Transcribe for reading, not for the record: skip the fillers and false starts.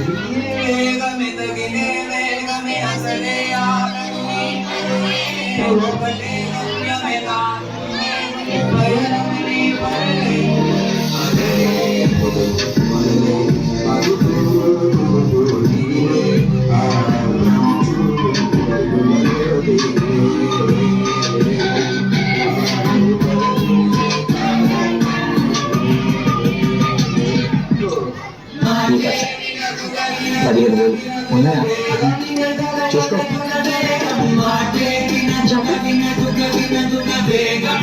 వేగమే తగిలే వేగమే అసలే ఆగని ఒకటే గమ్యమే కాని పయనమని పరలే అదే పరలే అదుపు నీవే పదిహేను వేలు ఉన్నాయా చూసుకో వేగం